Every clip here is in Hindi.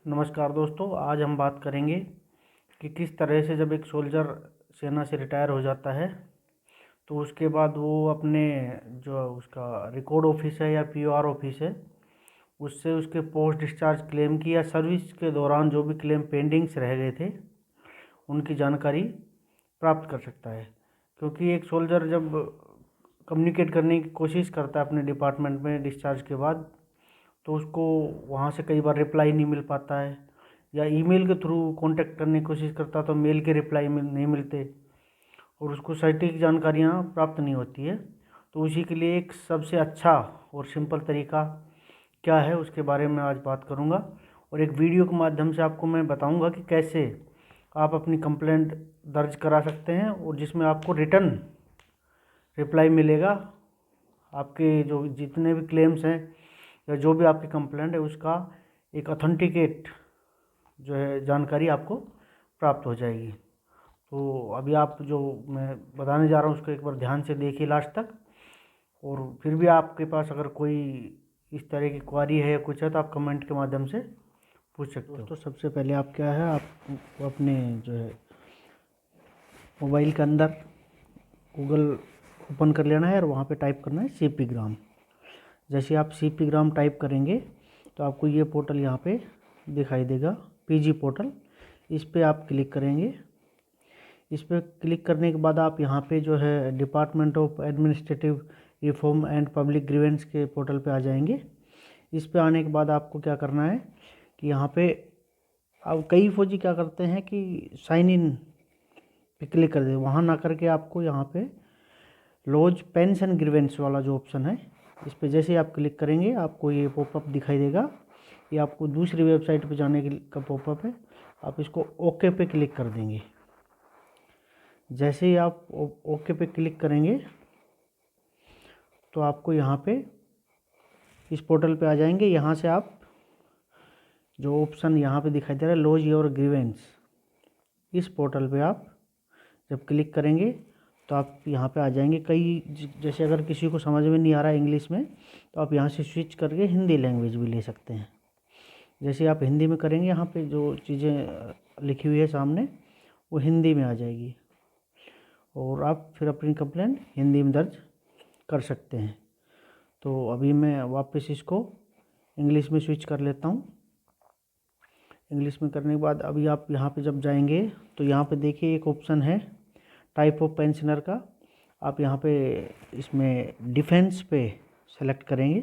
नमस्कार दोस्तों, आज हम बात करेंगे कि किस तरह से जब एक सोल्जर सेना से रिटायर हो जाता है तो उसके बाद वो अपने जो उसका रिकॉर्ड ऑफिस है या पीओआर ऑफिस है उससे उसके पोस्ट डिस्चार्ज क्लेम की या सर्विस के दौरान जो भी क्लेम पेंडिंग्स रह गए थे उनकी जानकारी प्राप्त कर सकता है। क्योंकि एक सोल्जर जब कम्युनिकेट करने की कोशिश करता है अपने डिपार्टमेंट में डिस्चार्ज के बाद तो उसको वहाँ से कई बार रिप्लाई नहीं मिल पाता है, या ईमेल के थ्रू कांटेक्ट करने की कोशिश करता तो मेल के रिप्लाई नहीं मिलते और उसको सटीक जानकारियाँ प्राप्त नहीं होती है। तो उसी के लिए एक सबसे अच्छा और सिंपल तरीका क्या है उसके बारे में आज बात करूँगा, और एक वीडियो के माध्यम से आपको मैं बताऊँगा कि कैसे आप अपनी कंप्लेंट दर्ज करा सकते हैं और जिसमें आपको रिटर्न रिप्लाई मिलेगा। आपके जो जितने भी क्लेम्स हैं या जो भी आपकी कंप्लेंट है उसका एक ऑथेंटिकेट जो है जानकारी आपको प्राप्त हो जाएगी। तो अभी आप जो मैं बताने जा रहा हूँ उसको एक बार ध्यान से देखिए लास्ट तक, और फिर भी आपके पास अगर कोई इस तरह की क्वारी है या कुछ है तो आप कमेंट के माध्यम से पूछ सकते हो। तो सबसे पहले आप क्या है, आप अपने जो है मोबाइल के अंदर गूगल ओपन कर लेना है और वहाँ पे टाइप करना है सीपी ग्राम। जैसे आप सीपी ग्राम टाइप करेंगे तो आपको ये पोर्टल यहाँ पे दिखाई देगा, पीजी पोर्टल। इस पे आप क्लिक करेंगे। इस पे क्लिक करने के बाद आप यहाँ पे जो है department of administrative reform and public grievance के पोर्टल पे आ जाएंगे। इस पे आने के बाद आपको क्या करना है कि यहाँ पे अब कई फौजी क्या करते हैं कि साइन इन पे क्लिक कर दे, वहाँ ना करके आपको यहाँ पे लॉज पेंशन ग्रीवेंस वाला जो ऑप्शन है इस पे जैसे ही आप क्लिक करेंगे आपको ये पॉपअप दिखाई देगा। ये आपको दूसरी वेबसाइट पे जाने का पॉपअप है, आप इसको ओके पे क्लिक कर देंगे। जैसे ही आप ओके पे क्लिक करेंगे तो आपको यहाँ पे इस पोर्टल पे आ जाएंगे। यहाँ से आप जो ऑप्शन यहाँ पे दिखाई दे रहा है लॉज योर ग्रीवेंस, इस पोर्टल पे आप जब क्लिक करेंगे तो आप यहाँ पे आ जाएंगे। जैसे अगर किसी को समझ में नहीं आ रहा है इंग्लिश में तो आप यहाँ से स्विच करके हिंदी लैंग्वेज भी ले सकते हैं। जैसे आप हिंदी में करेंगे यहाँ पे जो चीज़ें लिखी हुई है सामने वो हिंदी में आ जाएगी और आप फिर अपनी कंप्लेंट हिंदी में दर्ज कर सकते हैं। तो अभी मैं वापस इसको इंग्लिश में स्विच कर लेता हूँ। इंग्लिश में करने के बाद अभी आप यहाँ पे जब जाएंगे तो यहाँ पे देखिए एक ऑप्शन है टाइप ऑफ पेंशनर का। आप यहाँ पे इसमें डिफेंस पे सेलेक्ट करेंगे।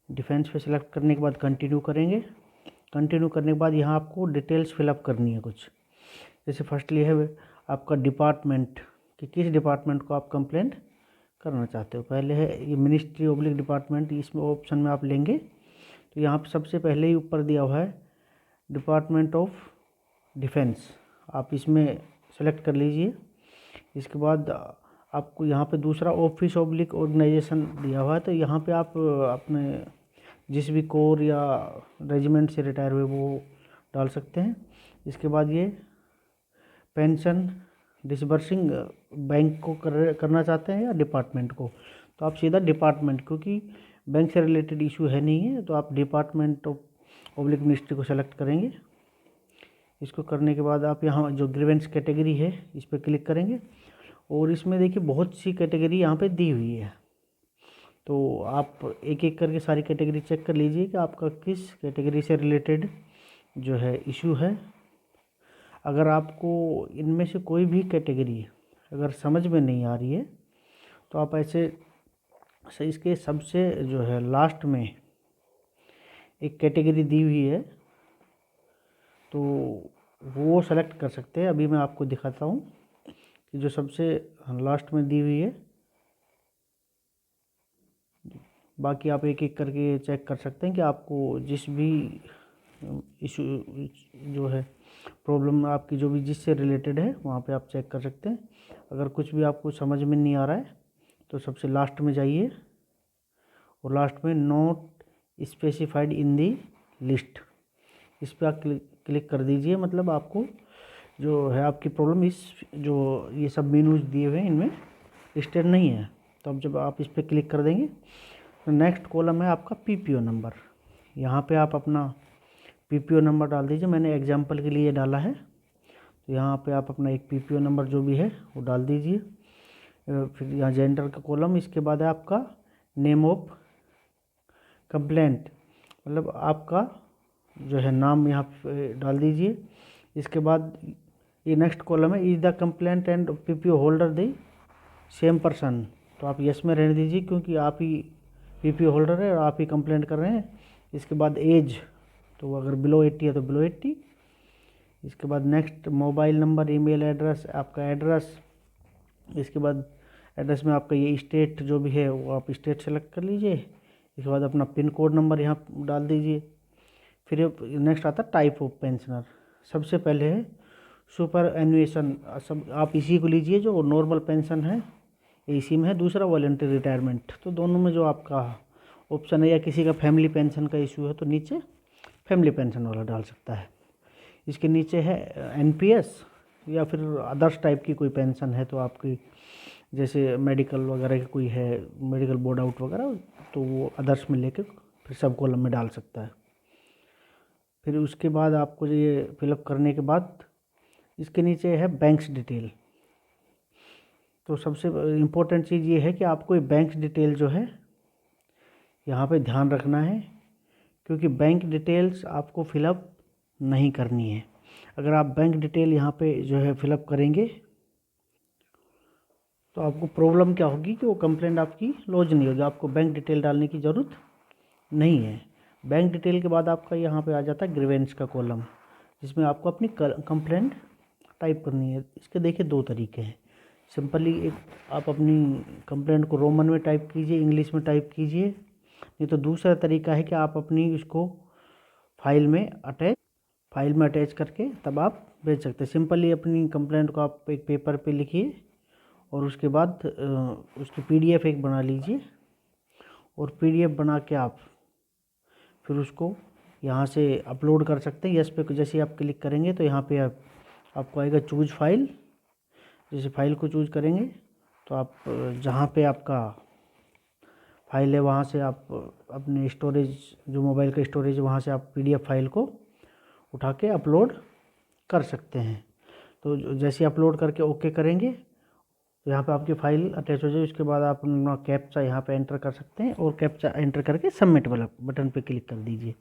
डिफेंस पे सेलेक्ट करने के बाद कंटिन्यू करेंगे। कंटिन्यू करने के बाद यहाँ आपको डिटेल्स फिलअप करनी है कुछ। जैसे फर्स्टली है आपका डिपार्टमेंट कि किस डिपार्टमेंट को आप कंप्लेंट करना चाहते हो। पहले है ये मिनिस्ट्री ऑब्लिक डिपार्टमेंट, इसमें ऑप्शन में आप लेंगे तो यहाँ पे सबसे पहले ही ऊपर दिया हुआ है डिपार्टमेंट ऑफ डिफेंस, आप इसमें सेलेक्ट कर लीजिए। इसके बाद आपको यहाँ पे दूसरा ऑफिस ऑब्लिक ऑर्गेनाइजेशन दिया हुआ है, तो यहाँ पे आप अपने जिस भी कोर या रेजिमेंट से रिटायर हुए वो डाल सकते हैं। इसके बाद ये पेंशन डिसबर्सिंग बैंक को करना चाहते हैं या डिपार्टमेंट को, तो आप सीधा डिपार्टमेंट, क्योंकि बैंक से रिलेटेड इशू है नहीं है तो आप डिपार्टमेंट ऑफ ऑब्लिक मिनिस्ट्री को सेलेक्ट करेंगे। इसको करने के बाद आप यहाँ जो ग्रीवेंस कैटेगरी है इस पर क्लिक करेंगे और इसमें देखिए बहुत सी कैटेगरी यहाँ पे दी हुई है, तो आप एक एक करके सारी कैटेगरी चेक कर लीजिए कि आपका किस कैटेगरी से रिलेटेड जो है इशू है। अगर आपको इनमें से कोई भी कैटेगरी अगर समझ में नहीं आ रही है तो आप ऐसे इसके सबसे जो है लास्ट में एक कैटेगरी दी हुई है तो वो सेलेक्ट कर सकते हैं। अभी मैं आपको दिखाता हूँ कि जो सबसे लास्ट में दी हुई है, बाकी आप एक एक करके चेक कर सकते हैं कि आपको जिस भी इशू जो है प्रॉब्लम आपकी जो भी जिससे रिलेटेड है वहाँ पे आप चेक कर सकते हैं। अगर कुछ भी आपको समझ में नहीं आ रहा है तो सबसे लास्ट में जाइए और लास्ट में note specified in the list, इस पर आप क्लिक कर दीजिए। मतलब आपको जो है आपकी प्रॉब्लम इस जो ये सब मेनूज दिए हुए हैं इनमें लिस्टेड नहीं है, तो अब जब आप इस पर क्लिक कर देंगे तो नेक्स्ट कॉलम है आपका पीपीओ नंबर। यहाँ पे आप अपना PPO नंबर डाल दीजिए। मैंने एग्जाम्पल के लिए डाला है, तो यहाँ पे आप अपना एक PPO नंबर जो भी है वो डाल दीजिए। फिर यहाँ जेंडर का कॉलम, इसके बाद है आपका नेम ऑफ कंप्लेंट, मतलब आपका जो है नाम यहाँ पे डाल दीजिए। इसके बाद ये नेक्स्ट कॉलम है, is the complaint and PPO holder the same person, तो आप यस में रहने दीजिए क्योंकि आप ही PPO होल्डर है और आप ही कंप्लेंट कर रहे हैं। इसके बाद एज, तो अगर बिलो 80 है तो बिलो 80। इसके बाद next mobile number, email address, आपका एड्रेस। इसके बाद एड्रेस में आपका ये स्टेट जो भी है वो आप स्टेट सेलेक्ट कर लीजिए। इसके बाद अपना पिन कोड नंबर यहाँ डाल दीजिए। फिर नेक्स्ट आता है टाइप ऑफ पेंशनर। सबसे पहले है सुपर एनुएशन, सब आप इसी को लीजिए जो नॉर्मल पेंशन है इसी में है। दूसरा वॉलंटरी रिटायरमेंट, तो दोनों में जो आपका ऑप्शन है, या किसी का फैमिली पेंशन का इशू है तो नीचे फैमिली पेंशन वाला डाल सकता है। इसके नीचे है NPS, या फिर अदर्स टाइप की कोई पेंशन है तो आपकी जैसे मेडिकल वगैरह की कोई है, मेडिकल बोर्ड आउट वगैरह, तो वो अदर्स में लेके फिर सब कॉलम में डाल सकता है। फिर उसके बाद आपको ये फिलअप करने के बाद इसके नीचे है बैंक्स डिटेल। तो सबसे इम्पोर्टेंट चीज़ ये है कि आपको ये बैंक डिटेल जो है यहाँ पे ध्यान रखना है, क्योंकि बैंक डिटेल्स आपको फिलअप नहीं करनी है। अगर आप बैंक डिटेल यहाँ पे जो है फिलअप करेंगे तो आपको प्रॉब्लम क्या होगी कि वो कंप्लेंट आपकी लॉन्च नहीं होगी। आपको बैंक डिटेल डालने की ज़रूरत नहीं है। बैंक डिटेल के बाद आपका यहाँ पे आ जाता है ग्रीवेंस का कॉलम, जिसमें आपको अपनी कंप्लेंट टाइप करनी है। इसके देखिए दो तरीके हैं। सिंपली एक आप अपनी कंप्लेंट को रोमन में टाइप कीजिए, इंग्लिश में टाइप कीजिए, नहीं तो दूसरा तरीका है कि आप अपनी उसको फाइल में अटैच करके तब आप भेज सकते हैं। सिंपली अपनी कंप्लेंट को आप एक पेपर पे लिखिए और उसके बाद उसकी PDF एक बना लीजिए, और PDF बना के आप फिर उसको यहाँ से अपलोड कर सकते हैं। यस पे जैसे आप क्लिक करेंगे तो यहाँ पे आपको आएगा चूज फाइल। जैसे फाइल को चूज करेंगे तो आप जहाँ पे आपका फाइल है वहाँ से आप अपने स्टोरेज, जो मोबाइल का स्टोरेज है वहाँ से आप PDF फाइल को उठा के अपलोड कर सकते हैं। तो जैसे अपलोड करके ओके करेंगे तो यहाँ पे आपकी फाइल अटैच हो जाए। उसके बाद आप अपना कैप्चा यहाँ पे एंटर कर सकते हैं, और कैप्चा एंटर करके सबमिट वाला बटन पे क्लिक कर दीजिए।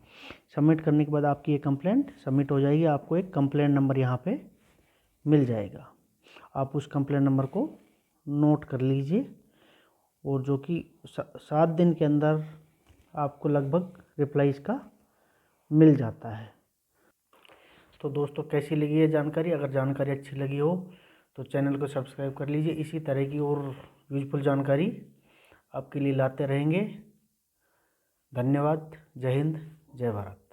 सबमिट करने के बाद आपकी ये कंप्लेंट सबमिट हो जाएगी। आपको एक कंप्लेंट नंबर यहाँ पे मिल जाएगा, आप उस कंप्लेंट नंबर को नोट कर लीजिए, और जो कि 7 दिन के अंदर आपको लगभग रिप्लाई इसका मिल जाता है। तो दोस्तों कैसी लगी ये जानकारी? अगर जानकारी अच्छी लगी हो तो चैनल को सब्सक्राइब कर लीजिए। इसी तरह की और यूजफुल जानकारी आपके लिए लाते रहेंगे। धन्यवाद। जय हिंद, जय भारत।